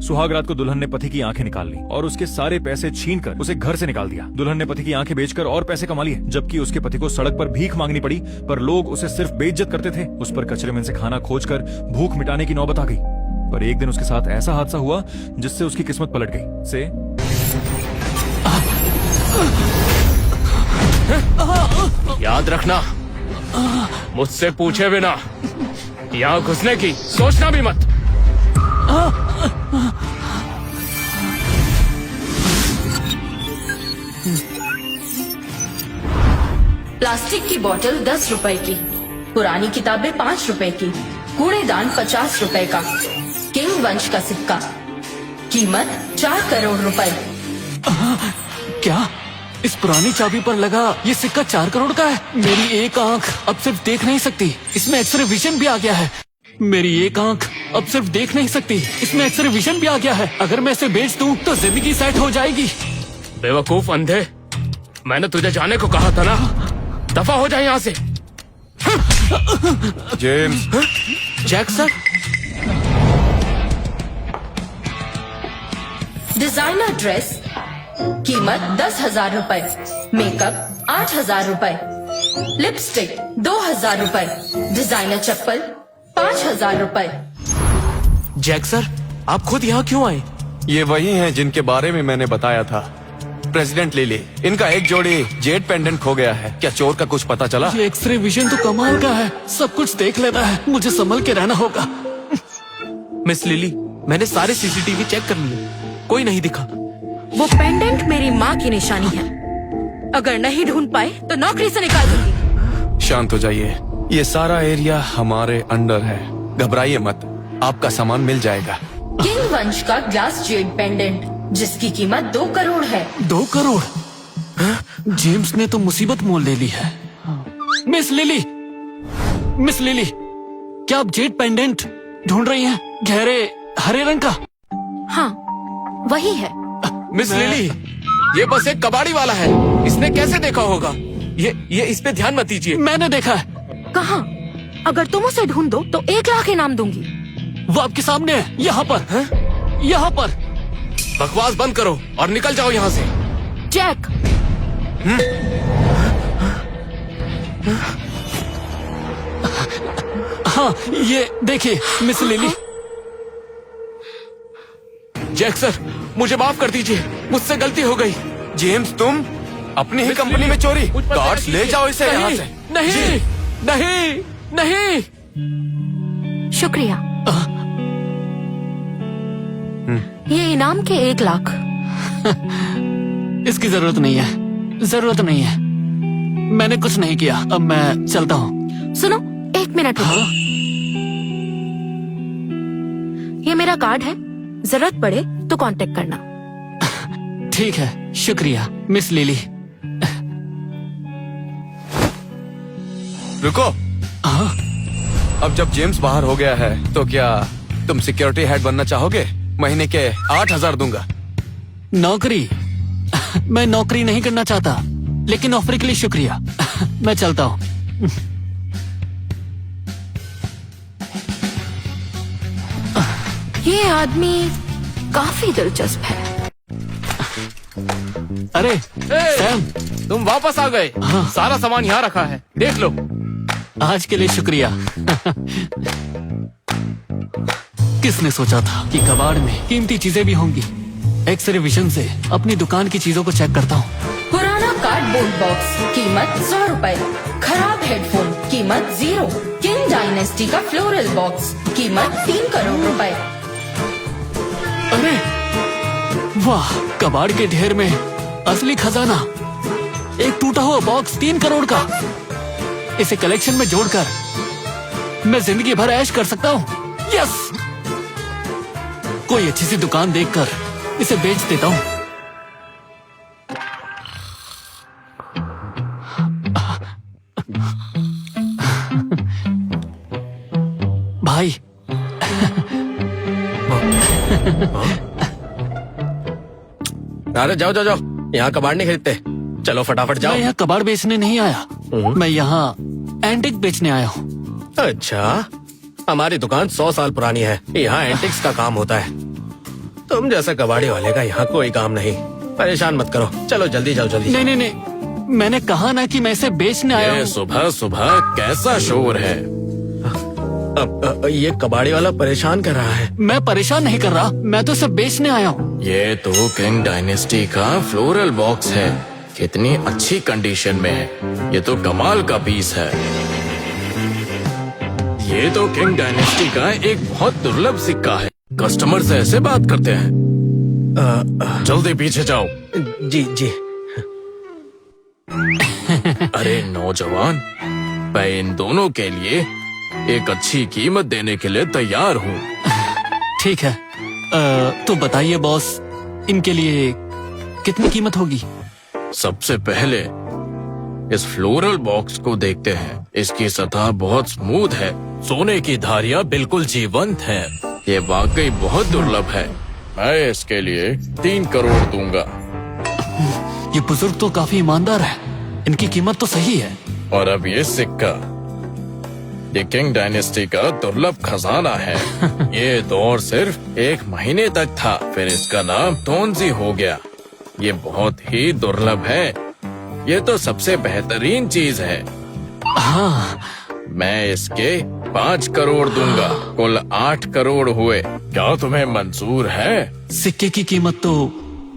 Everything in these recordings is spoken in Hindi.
सुहाग रात को दुल्हन ने पति की आंखें निकाल ली और उसके सारे पैसे छीनकर उसे घर से निकाल दिया। दुल्हन ने पति की आंखें बेचकर और पैसे कमा लिए, जबकि उसके पति को सड़क पर भीख मांगनी पड़ी, पर लोग उसे सिर्फ बेइज्जत करते थे। उस पर कचरे में से खाना खोजकर भूख मिटाने की नौबत आ गई। पर एक दिन उसके साथ ऐसा हादसा हुआ जिससे उसकी किस्मत पलट गई। से याद रखना, मुझसे पूछे बिना यहाँ घुसने की सोचना भी मत। प्लास्टिक की बोतल 10 रुपए की, पुरानी किताबें 5 रुपए की, कूड़ेदान 50 रुपए का, किंग वंश का सिक्का, कीमत 4 करोड़ रुपए। क्या इस पुरानी चाबी पर लगा ये सिक्का 4 करोड़ का है? मेरी एक आंख अब सिर्फ देख नहीं सकती, इसमें एक्सरे विजन भी आ गया है। मेरी एक आंख अब सिर्फ देख नहीं सकती, इसमें एक्सरे विजन भी आ गया है। अगर मैं इसे बेच दूं तो जिंदगी सेट हो जाएगी। बेवकूफ अंधे, मैंने तुझे जाने को कहा था ना, दफा हो जाए यहाँ से। James. Jack sir, designer dress कीमत 10,000 रुपए, मेकअप 8,000 रुपए, लिपस्टिक 2,000 रुपए, डिजाइनर चप्पल 5,000 रुपए। जैक सर, आप खुद यहाँ क्यों आए? ये वही हैं जिनके बारे में मैंने बताया था, प्रेसिडेंट लिली। इनका एक जोड़ी जेड पेंडेंट खो गया है। क्या चोर का कुछ पता चला? ये एक्सरे विजन तो कमाल का है, सब कुछ देख लेता है। मुझे संभल के रहना होगा। मिस लिली, मैंने सारे सीसीटीवी चेक कर लिए, कोई नहीं दिखा। वो पेंडेंट मेरी माँ की निशानी है, अगर नहीं ढूंढ पाए तो नौकरी से निकाल दूंगी। शांत हो जाइए, ये सारा एरिया हमारे अंडर है, घबराइए मत, आपका सामान मिल जाएगा। किंग वंश का ग्लास जेड पेंडेंट जिसकी कीमत 2 करोड़ है। 2 करोड़? जेम्स ने तो मुसीबत मोल ले ली है। मिस लिली, मिस लिली, क्या आप जेड पेंडेंट ढूंढ रही हैं? गहरे हरे रंग का? हाँ, वही है। मिस लिली, ये बस एक कबाड़ी वाला है, इसने कैसे देखा होगा? ये इस पे ध्यान मत दीजिए। मैंने देखा है। कहाँ? अगर तुम उसे ढूंढ दो तो 1 लाख इनाम दूंगी। वो आपके सामने है, यहाँ पर है? यहाँ पर। बकवास बंद करो और निकल जाओ यहाँ से। जैक, हाँ, ये देखिए मिस लिली। जैक सर, मुझे माफ कर दीजिए, मुझसे गलती हो गई। जेम्स, तुम अपनी ही कंपनी में चोरी? गार्ड्स ले जाओ इसे यहाँ से। नहीं, नहीं, नहीं। शुक्रिया। ये इनाम के 1 लाख। इसकी जरूरत नहीं है, जरूरत नहीं है। मैंने कुछ नहीं किया, अब मैं चलता हूँ। सुनो, 1 मिनट रुको। ये मेरा कार्ड है, जरूरत पड़े तो कांटेक्ट करना। ठीक है, शुक्रिया मिस लिली। रुको। हाँ? अब जब जेम्स बाहर हो गया है तो क्या तुम सिक्योरिटी हेड बनना चाहोगे? महीने के 8,000 दूंगा। नौकरी? मैं नौकरी नहीं करना चाहता, लेकिन ऑफर के लिए शुक्रिया। मैं चलता हूँ। ये आदमी काफी दिलचस्प है। अरे सैम, तुम वापस आ गए। हाँ। सारा सामान यहाँ रखा है, देख लो। आज के लिए शुक्रिया। किसने सोचा था कि कबाड़ में कीमती चीजें भी होंगी। एक्सरे विजन से अपनी दुकान की चीजों को चेक करता हूँ। पुराना कार्डबोर्ड बॉक्स कीमत 100 रुपए, खराब हेडफोन कीमत 0, किंग डायनेस्टी का फ्लोरल बॉक्स कीमत 3 करोड़ रुपए। अरे वाह, कबाड़ के ढेर में असली खजाना। एक टूटा हुआ बॉक्स 3 करोड़ का। इसे कलेक्शन में जोड़कर मैं जिंदगी भर ऐश कर सकता हूँ। यस, कोई अच्छी सी दुकान देखकर इसे बेच देता हूँ। भाई, अरे जाओ जाओ जाओ, यहाँ कबाड़ नहीं खरीदते, चलो फटाफट जाओ। मैं यहाँ कबाड़ बेचने नहीं आया, मैं यहाँ एंटिक बेचने आया हूँ। अच्छा, हमारी दुकान 100 साल पुरानी है, यहाँ एंटिक्स का काम होता है। तुम जैसा कबाड़ी वाले का यहाँ कोई काम नहीं। परेशान मत करो, चलो जल्दी जाओ जल्दी। नहीं नहीं नहीं, मैंने कहा ना कि मैं इसे बेचने आया ये हूँ। सुबह सुबह कैसा शोर है? अब ये कबाड़ी वाला परेशान कर रहा है। मैं परेशान नहीं कर रहा, मैं तो इसे बेचने आया हूँ। ये तो किंग डायनेस्टी का फ्लोरल बॉक्स है। कितनी अच्छी कंडीशन में है। ये तो कमाल का पीस है। ये तो किंग डायनेस्टी का एक बहुत दुर्लभ सिक्का है। कस्टमर से ऐसे बात करते हैं। जल्दी पीछे जाओ। जी जी। अरे नौजवान, मैं इन दोनों के लिए एक अच्छी कीमत देने के लिए तैयार हूँ। ठीक है, तो बताइए बॉस, इनके लिए कितनी कीमत होगी? सबसे पहले इस फ्लोरल बॉक्स को देखते हैं। इसकी सतह बहुत स्मूथ है, सोने की धारियां बिल्कुल जीवंत हैं। ये वाकई बहुत दुर्लभ है। मैं इसके लिए 3 करोड़ दूंगा। ये बुजुर्ग तो काफी ईमानदार है, इनकी कीमत तो सही है। और अब ये सिक्का, ये किंग डायनेस्टी का दुर्लभ खजाना है। ये दौर सिर्फ 1 महीने तक था, फिर इसका नाम तोंजी हो गया। ये बहुत ही दुर्लभ है। ये तो सबसे बेहतरीन चीज है। हाँ, मैं इसके 5 करोड़ दूंगा। कुल 8 करोड़ हुए। क्या तुम्हें मंजूर है? सिक्के की कीमत तो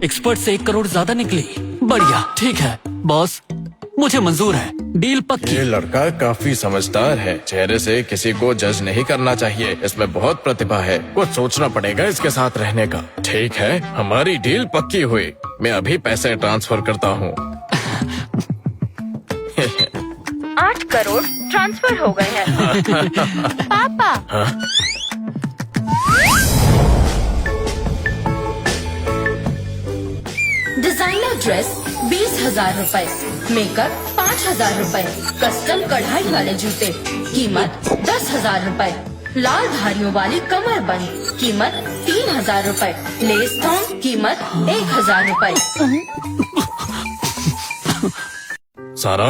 एक्सपर्ट से 1 करोड़ ज्यादा निकली। बढ़िया, ठीक है बॉस, मुझे मंजूर है, डील पक्की। ये लड़का काफी समझदार है। चेहरे से किसी को जज नहीं करना चाहिए। इसमें बहुत प्रतिभा है। कुछ सोचना पड़ेगा इसके साथ रहने का। ठीक है, हमारी डील पक्की हुई। मैं अभी पैसे ट्रांसफर करता हूँ। 8 करोड़ ट्रांसफर हो गए हैं। पापा। डिजाइनर ड्रेस 20,000 रूपए, मेकअप 5,000 रूपए, कस्टम कढ़ाई वाले जूते, कीमत 10,000 रूपए, लाल धारियों वाली कमर बंद, कीमत 3,000 रूपए, लेस थॉन्ग, कीमत 1,000 रूपए। सारा,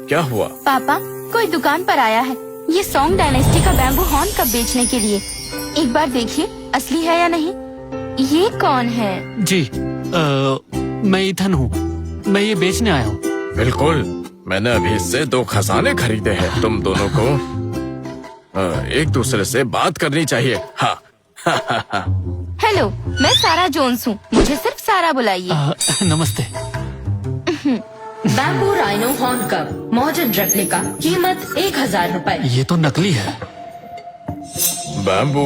क्या हुआ? पापा, कोई दुकान पर आया है ये सॉन्ग डायनेस्टी का बैम्बू हॉर्न कप बेचने के लिए। एक बार देखिए असली है या नहीं। ये कौन है? जी, मैं ईथन हूँ, मैं ये बेचने आया हूँ। बिल्कुल, मैंने अभी इससे 2 खजाने खरीदे हैं। तुम दोनों को एक दूसरे से बात करनी चाहिए। हाँ। हेलो, मैं सारा जोन्स हूँ, मुझे सिर्फ सारा बुलाइए। नमस्ते। Bamboo rhino horn cup, modern replica, कीमत 1,000 रूपए। ये तो नकली है। बैम्बू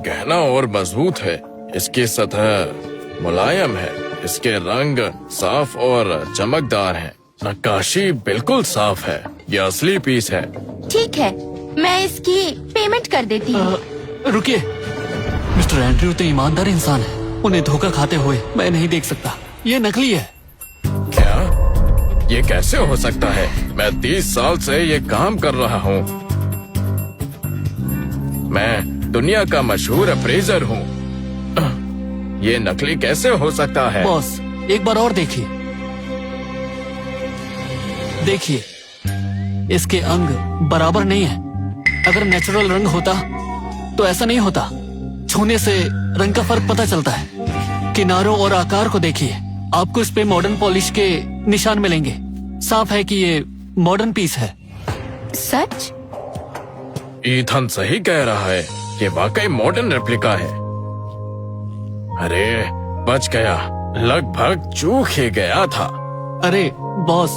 गहना और मजबूत है। इसकी सतह मुलायम है। इसके रंग साफ और चमकदार हैं। नक्काशी बिल्कुल साफ है। ये असली पीस है। ठीक है, मैं इसकी पेमेंट कर देती हूँ। रुकिए, मिस्टर एंड्रयू तो ईमानदार इंसान है, उन्हें धोखा खाते हुए मैं नहीं देख सकता। ये नकली है। क्या? ये कैसे हो सकता है? मैं 30 साल से ये काम कर रहा हूँ। मैं दुनिया का मशहूर अप्रेजर हूँ। ये नकली कैसे हो सकता है? बॉस, एक बार और देखिए। देखिए, इसके अंग बराबर नहीं है। अगर नेचुरल रंग होता तो ऐसा नहीं होता। छूने से रंग का फर्क पता चलता है। किनारों और आकार को देखिए, आपको इस पे मॉडर्न पॉलिश के निशान मिलेंगे। साफ है कि ये मॉडर्न पीस है। सच? ईथन सही कह रहा है। ये वाकई मॉडर्न रेप्लिका है। अरे, बच गया। लगभग चूक ही गया था। अरे बॉस,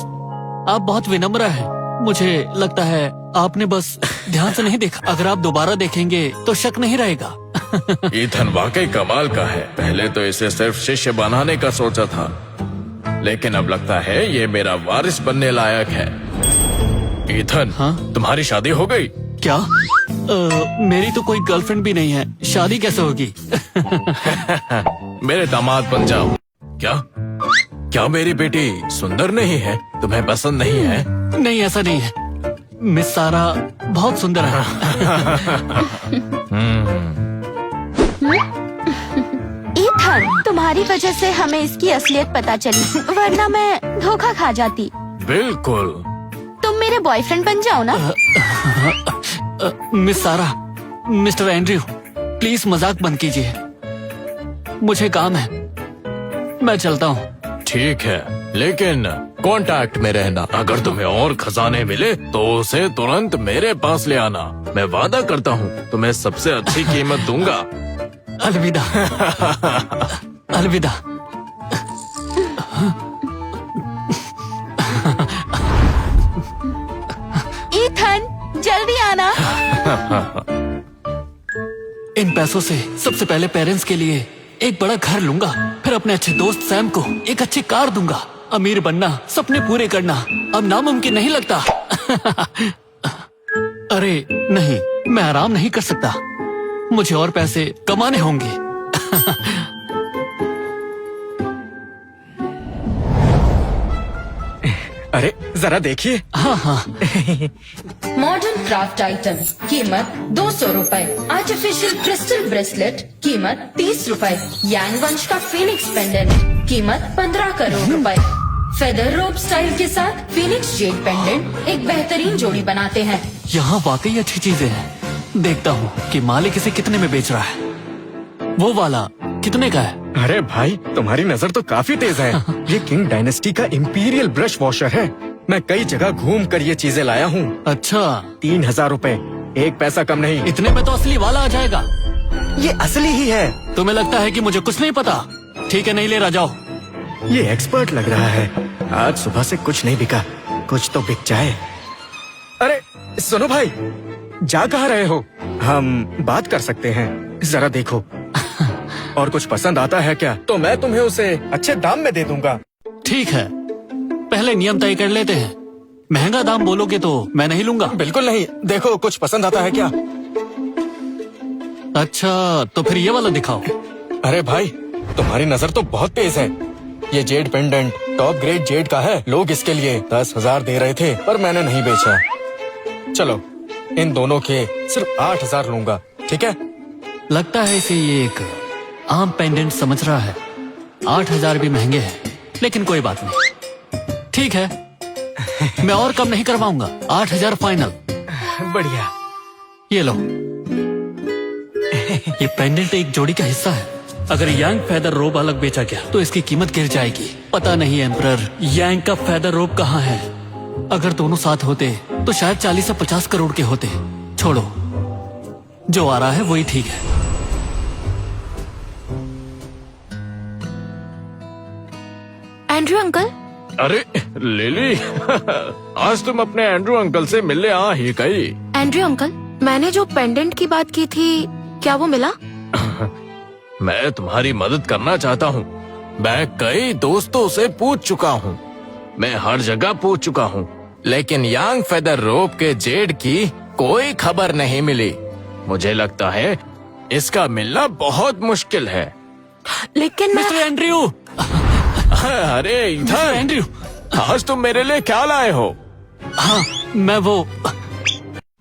आप बहुत विनम्र हैं। मुझे लगता है आपने बस ध्यान से नहीं देखा। अगर आप दोबारा देखेंगे तो शक नहीं रहेगा। ईथन वाकई कमाल का है। पहले तो इसे सिर्फ शिष्य बनाने का सोचा था, लेकिन अब लगता है ये मेरा वारिस बनने लायक है। ईथन, हाँ? तुम्हारी शादी हो गई? क्या? मेरी तो कोई गर्लफ्रेंड भी नहीं है, शादी कैसे होगी? मेरे दामाद बन जाओ। क्या? क्या मेरी बेटी सुंदर नहीं है? तुम्हें पसंद नहीं है? नहीं, ऐसा नहीं है। मिस सारा बहुत सुंदर है। ईथन, तुम्हारी वजह से हमें इसकी असलियत पता चली, वरना मैं धोखा खा जाती। बिल्कुल। तुम मेरे बॉयफ्रेंड बन जाओ ना। मिस सारा, मिस्टर एंड्रयू, प्लीज मजाक बंद कीजिए। मुझे काम है, मैं चलता हूँ। ठीक है, लेकिन कांटेक्ट में रहना। अगर तुम्हें और खजाने मिले तो उसे तुरंत मेरे पास ले आना। मैं वादा करता हूँ तुम्हें सबसे अच्छी कीमत दूंगा। अलविदा। अलविदा। ईथन, जल्दी आना। इन पैसों से सबसे पहले पेरेंट्स के लिए एक बड़ा घर लूंगा, फिर अपने अच्छे दोस्त सैम को एक अच्छी कार दूंगा। अमीर बनना, सपने पूरे करना अब नामुमकिन नहीं लगता। अरे नहीं, मैं आराम नहीं कर सकता, मुझे और पैसे कमाने होंगे। अरे जरा देखिए। हाँ हाँ। मॉडर्न क्राफ्ट आइटम कीमत 200 रुपए। आर्टिफिशियल क्रिस्टल ब्रेसलेट कीमत 30 रुपए। यांग वंश का फिनिक्स पेंडेंट कीमत 15 करोड़ रुपए। फेदर रोप स्टाइल के साथ फिनिक्स जेड पेंडेंट एक बेहतरीन जोड़ी बनाते हैं। यहाँ वाकई अच्छी चीजें हैं। देखता हूँ कि मालिक इसे कितने में बेच रहा है। वो वाला कितने का है? अरे भाई, तुम्हारी नजर तो काफी तेज है। ये किंग डायनेस्टी का इंपीरियल ब्रश वॉशर है। मैं कई जगह घूम कर ये चीजें लाया हूँ। अच्छा, 3000 रुपए, एक पैसा कम नहीं। इतने में तो असली वाला आ जाएगा। ये असली ही है। तुम्हें लगता है कि मुझे कुछ नहीं पता? ठीक है, नहीं ले रहा, जाओ। ये एक्सपर्ट लग रहा है। आज सुबह से कुछ नहीं बिका, कुछ तो बिक जाए। अरे सुनो भाई, जा कहाँ रहे हो? हम बात कर सकते हैं, जरा देखो। और कुछ पसंद आता है क्या तो मैं तुम्हें उसे अच्छे दाम में दे दूंगा। ठीक है, पहले नियम तय कर लेते हैं। महंगा दाम बोलोगे तो मैं नहीं लूंगा। बिल्कुल नहीं, देखो कुछ पसंद आता है क्या? अच्छा, तो फिर ये वाला दिखाओ। अरे भाई, तुम्हारी नजर तो बहुत तेज है। ये Z pendant top grade Z का है। लोग इसके लिए 10,000 दे रहे थे, पर मैंने नहीं बेचा। चलो, इन दोनों के सिर्फ 8,000 लूंगा, ठीक है? लगता है इसे ये एक आम पेंडेंट समझ रहा है। 8,000 भी महंगे हैं, लेकिन कोई बात नहीं। ठीक है, मैं और कम नहीं करवाऊंगा। 8,000 फाइनल। बढ़िया। ये लो। ये पेंडेंट एक जोड़ी का हिस्सा है। अगर यांग फेदर रोब अलग बेचा गया तो इसकी कीमत गिर जाएगी। पता नहीं एम्परर यांग का फेदर रोब कहाँ है। अगर दोनों साथ होते तो शायद 40 से 50 करोड़ के होते। छोड़ो, जो आ रहा है वही ठीक है। Andrew uncle. अरे लिली, आज तुम अपने एंड्रू अंकल से मिलने आ ही गई। एंड्रयू अंकल, मैंने जो पेंडेंट की बात की थी, क्या वो मिला? मैं तुम्हारी मदद करना चाहता हूँ। मैं कई दोस्तों से पूछ चुका हूँ, मैं हर जगह पूछ चुका हूँ, लेकिन यांग फेदर रोप के जेड की कोई खबर नहीं मिली। मुझे लगता है इसका मिलना बहुत मुश्किल है। लेकिन मिस्टर एंड्रयू। अरे इधर एंड्रयू। आज तुम मेरे लिए क्या लाए हो? हाँ, मैं वो।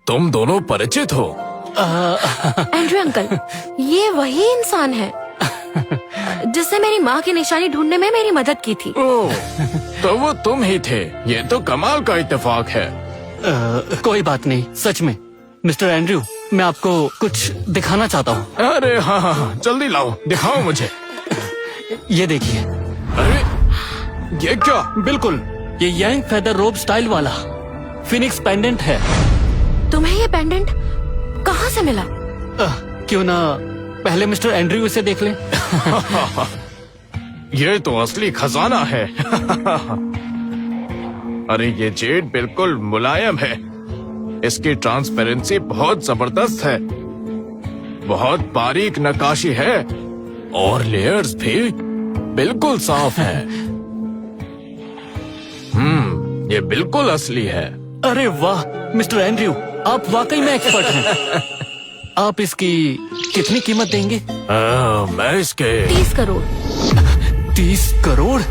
तुम दोनों परिचित हो? एंड्रयू अंकल, ये वही इंसान है जिससे मेरी माँ की निशानी ढूंढने में मेरी मदद की थी। ओह, तो वो तुम ही थे। ये तो कमाल का इत्तेफाक है। कोई बात नहीं, सच में। मिस्टर एंड्रयू, मैं आपको कुछ दिखाना चाहता हूँ। अरे हाँ हाँ हाँ, जल्दी लाओ, दिखाओ मुझे। ये देखिए। अरे ये क्या? बिल्कुल, ये यांग फेदर रोब स्टाइल वाला फिनिक्स पेंडेंट है। तुम्हें ये पेंडेंट कहाँ से मिला? क्यों ना पहले मिस्टर एंड्रयू इसे देख लें। ये तो असली खजाना है। अरे ये जेड बिल्कुल मुलायम है। इसकी ट्रांसपेरेंसी बहुत जबरदस्त है। बहुत बारीक नक्काशी है और लेयर्स भी बिल्कुल साफ है। ये बिल्कुल असली है। अरे वाह मिस्टर एंड्रयू, आप वाकई में एक्सपर्ट हैं। आप इसकी कितनी कीमत देंगे? मैं इसके 30 करोड़। 30 करोड़?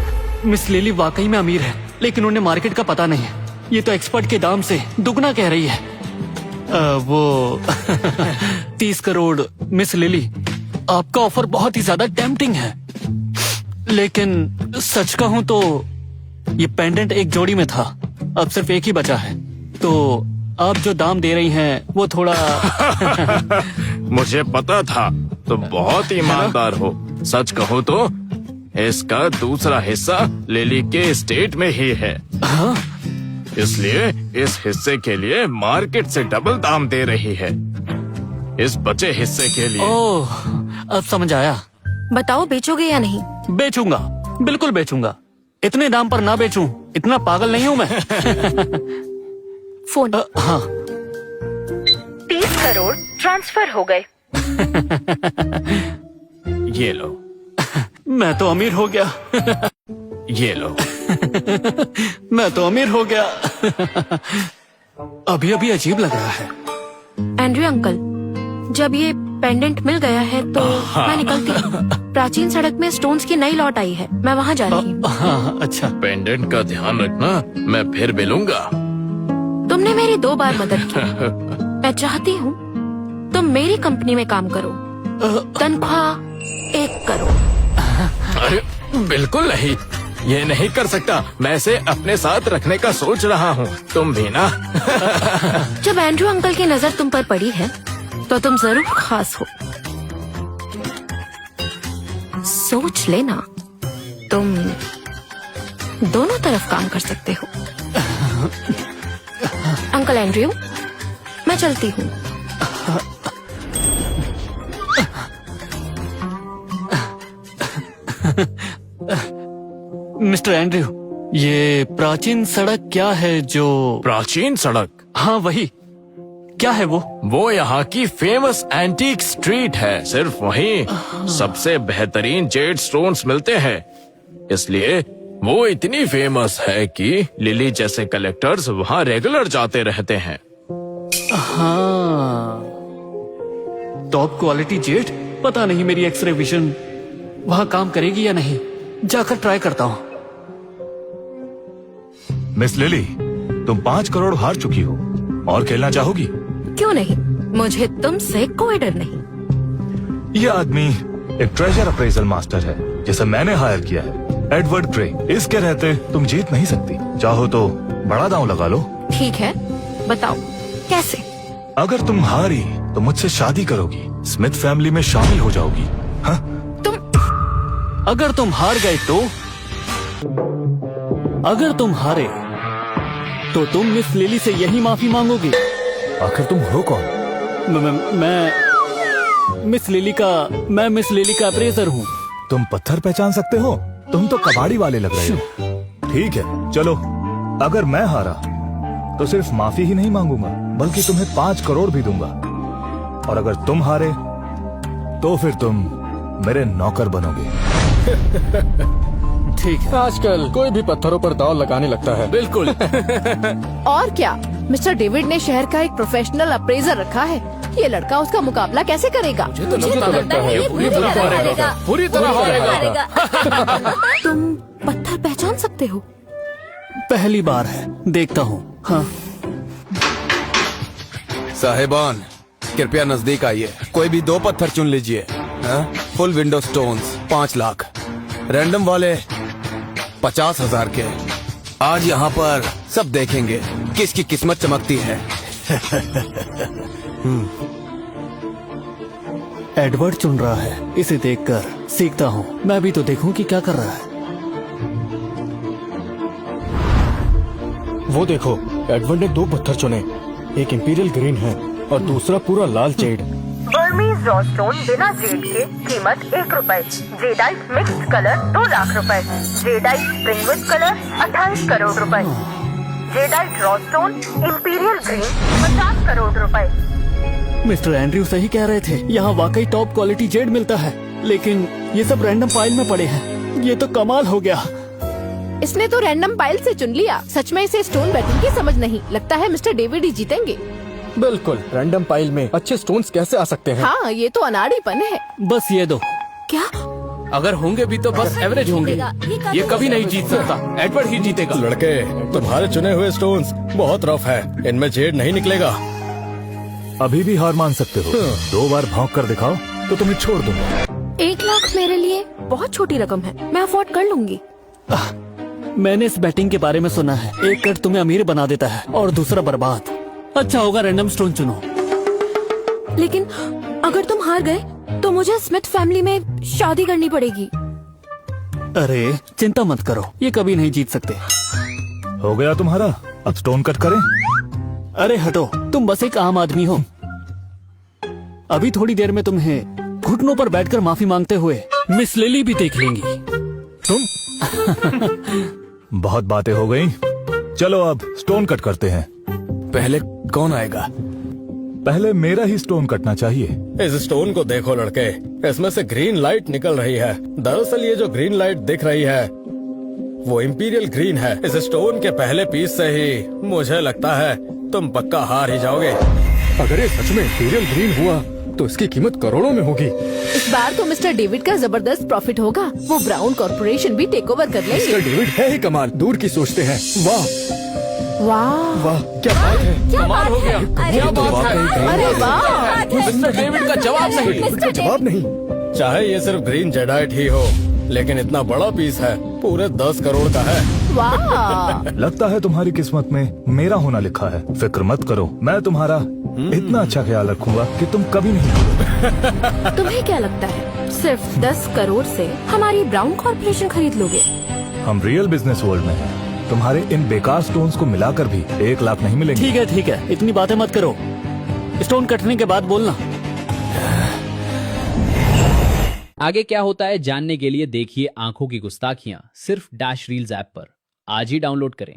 मिस लिली वाकई में अमीर है, लेकिन उन्हें मार्केट का पता नहीं है। ये तो एक्सपर्ट के दाम से दुगना कह रही है। वो 30 करोड़। मिस लिली, आपका ऑफर बहुत ही ज्यादा टेम्पटिंग है, लेकिन सच कहूं तो ये पेंडेंट एक जोड़ी में था, अब सिर्फ एक ही बचा है। तो आप जो दाम दे रही हैं वो थोड़ा मुझे पता था, तुम बहुत ईमानदार हो। सच कहो तो इसका दूसरा हिस्सा लिली के स्टेट में ही है। इसलिए इस हिस्से के लिए मार्केट से डबल दाम दे रही है। इस बचे हिस्से के लिए ओह, अब समझ आया। बताओ बेचोगे या नहीं? बेचूंगा, बिल्कुल बेचूंगा। इतने दाम पर ना बेचूं, इतना पागल नहीं हूँ मैं। फोन। हाँ। 30 करोड़ ट्रांसफर हो गए। ये लो। मैं तो अमीर हो गया। ये लो। मैं तो अमीर हो गया। अभी अभी अजीब लग रहा है। एंड्रयू अंकल, जब ये पेंडेंट मिल गया है तो मैं निकलती हूँ। प्राचीन सड़क में स्टोन्स की नई लॉट आई है, मैं वहाँ जा रही हूँ। हाँ, अच्छा। पेंडेंट का ध्यान रखना, मैं फिर मिलूंगा। तुमने मेरी 2 बार मदद की। मैं चाहती हूँ तुम मेरी कंपनी में काम करो। तनख्वाह 1 करोड़। अरे बिल्कुल नहीं, ये नहीं कर सकता। मैं इसे अपने साथ रखने का सोच रहा हूँ। तुम भी ना। जब एंड्रयू अंकल की नजर तुम पर पड़ी है तो तुम जरूर खास हो। सोच लेना, तुम दोनों तरफ काम कर सकते हो। अंकल एंड्रयू, मैं चलती हूँ। मिस्टर एंड्रयू, ये प्राचीन सड़क क्या है जो? प्राचीन सड़क? हाँ वही। क्या है वो? वो यहाँ की फेमस एंटीक स्ट्रीट है। सिर्फ वहीं सबसे बेहतरीन जेड स्टोन्स मिलते हैं। इसलिए वो इतनी फेमस है कि लिली जैसे कलेक्टर्स वहाँ रेगुलर जाते रहते हैं। हाँ, टॉप क्वालिटी जेट। पता नहीं मेरी एक्सरे विजन वहाँ काम करेगी या नहीं। जाकर ट्राई करता हूँ। मिस लिली, तुम 5 करोड़ हार चुकी हो और खेलना चाहोगी? क्यों नहीं, मुझे तुमसे कोई डर नहीं। ये आदमी एक ट्रेजर अप्रेजल मास्टर है जिसे मैंने हायर किया है, एडवर्ड ग्रे। इसके रहते तुम जीत नहीं सकती। चाहो तो बड़ा दांव लगा लो। ठीक है, बताओ कैसे? अगर तुम हारी तो मुझसे शादी करोगी, स्मिथ फैमिली में शामिल हो जाओगी। हाँ? अगर तुम हार गए तो? अगर तुम हारे तो तुम मिस लिली से यही माफी मांगोगी। आखिर तुम हो कौन? मैं मिस लिली का अप्रेजर हूँ। तुम पत्थर पहचान सकते हो? तुम तो कबाड़ी वाले लग रहे हो। ठीक है, चलो। अगर मैं हारा तो सिर्फ माफी ही नहीं मांगूंगा, बल्कि तुम्हें 5 करोड़ भी दूंगा। और अगर तुम हारे तो फिर तुम मेरे नौकर बनोगे। ठीक है। आजकल कोई भी पत्थरों पर दांव लगाने लगता है। बिल्कुल। और क्या, मिस्टर डेविड ने शहर का एक प्रोफेशनल अप्रेजर रखा है। ये लड़का उसका मुकाबला कैसे करेगा? मुझे तो लगता है ये पूरी तरह हारेगा। पूरी तरह हारेगा। तुम पत्थर पहचान सकते हो? पहली बार है, देखता हूँ। हाँ। साहिबान, कृपया नजदीक आइए। कोई भी 2 पत्थर चुन लीजिए। Full window stones 5 lakh, random वाले 50,000 के। आज यहाँ पर सब देखेंगे किसकी किस्मत चमकती है। एडवर्ड चुन रहा है, इसे देखकर सीखता हूँ। मैं भी तो देखूं कि क्या कर रहा है। वो देखो, एडवर्ड ने 2 पत्थर चुने। एक इंपीरियल ग्रीन है और दूसरा पूरा लाल जेड। बर्मीज रॉ स्टोन बिना जेड के कीमत 1 रुपए। जेडाइट मिक्स्ड कलर 2 लाख रुपए। जेडाइट स्प्रिंगवुड कलर 28 करोड़ रुपए। Jadeite raw stone imperial green 50 crore रुपए। मिस्टर एंड्रयू सही कह रहे थे, यहाँ वाकई टॉप क्वालिटी जेड मिलता है। लेकिन ये सब रैंडम पाइल में पड़े हैं। ये तो कमाल हो गया। इसने तो रैंडम पाइल से चुन लिया। सच में इसे स्टोन बैटिंग की समझ नहीं। लगता है मिस्टर डेविड ही जीतेंगे। बिल्कुल, रैंडम पाइल में अच्छे स्टोन्स कैसे आ सकते हैं? हाँ, ये तो अनाड़ीपन है। बस ये दो। क्या? अगर होंगे भी तो बस एवरेज होंगे। ये कभी नहीं जीत सकता, एडवर्ड ही जीतेगा। लड़के, तुम्हारे चुने हुए स्टोन्स बहुत रफ है, इनमें जेड नहीं निकलेगा। अभी भी हार मान सकते हो। 2 बार भौंक कर दिखाओ तो तुम्हें छोड़ दूंगा। 1 लाख मेरे लिए बहुत छोटी रकम है, मैं अफोर्ड कर लूंगी। मैंने इस बैटिंग के बारे में सुना है। एक कट तुम्हें अमीर बना देता है और दूसरा बर्बाद। अच्छा होगा रैंडम स्टोन चुनो। लेकिन अगर तुम हार गए तो मुझे स्मिथ फैमिली में शादी करनी पड़ेगी। अरे चिंता मत करो, ये कभी नहीं जीत सकते। हो गया तुम्हारा, अब स्टोन कट करें? अरे हटो, तुम बस एक आम आदमी हो। अभी थोड़ी देर में तुम्हें घुटनों पर बैठकर माफी मांगते हुए मिस लिली भी देख लेंगी। तुम बहुत बातें हो गई, चलो अब स्टोन कट करते हैं। पहले कौन आएगा? पहले मेरा ही स्टोन कटना चाहिए। इस स्टोन को देखो लड़के, इसमें से ग्रीन लाइट निकल रही है। दरअसल ये जो ग्रीन लाइट दिख रही है वो इंपीरियल ग्रीन है। इस स्टोन के पहले पीस से ही मुझे लगता है तुम पक्का हार ही जाओगे। अगर ये सच में इंपीरियल ग्रीन हुआ तो इसकी कीमत करोड़ों में होगी। इस बार तो मिस्टर डेविड का जबरदस्त प्रॉफिट होगा। वो ब्राउन कॉर्पोरेशन भी टेक ओवर कर लेंगे। मिस्टर डेविड है ही कमाल, दूर की सोचते हैं। वाह वाह, वाह, क्या बात है। कमाल हो गया। क्या बात है। अरे वाह, मिस्टर डेविड का जवाब नहीं। जवाब नहीं। चाहे ये सिर्फ ग्रीन जेडाइट ही हो, लेकिन इतना बड़ा पीस है, पूरे 10 करोड़ का है। वाह। लगता है तुम्हारी किस्मत में मेरा होना लिखा है। फिक्र मत करो, मैं तुम्हारा इतना अच्छा ख्याल रखूंगा कि तुम कभी नहीं भूलोगे। तुम्हें क्या लगता है सिर्फ 10 करोड़ से हमारी ब्राउन कॉर्पोरेशन खरीद लोगे? हम रियल बिजनेस वर्ल्ड में हैं। तुम्हारे इन बेकार स्टोन्स को मिलाकर भी 1 लाख नहीं मिलेंगे। ठीक है, इतनी बातें मत करो। स्टोन कटने के बाद बोलना। आगे क्या होता है जानने के लिए देखिए आंखों की गुस्ताखियां सिर्फ डैश रील्स ऐप पर। आज ही डाउनलोड करें।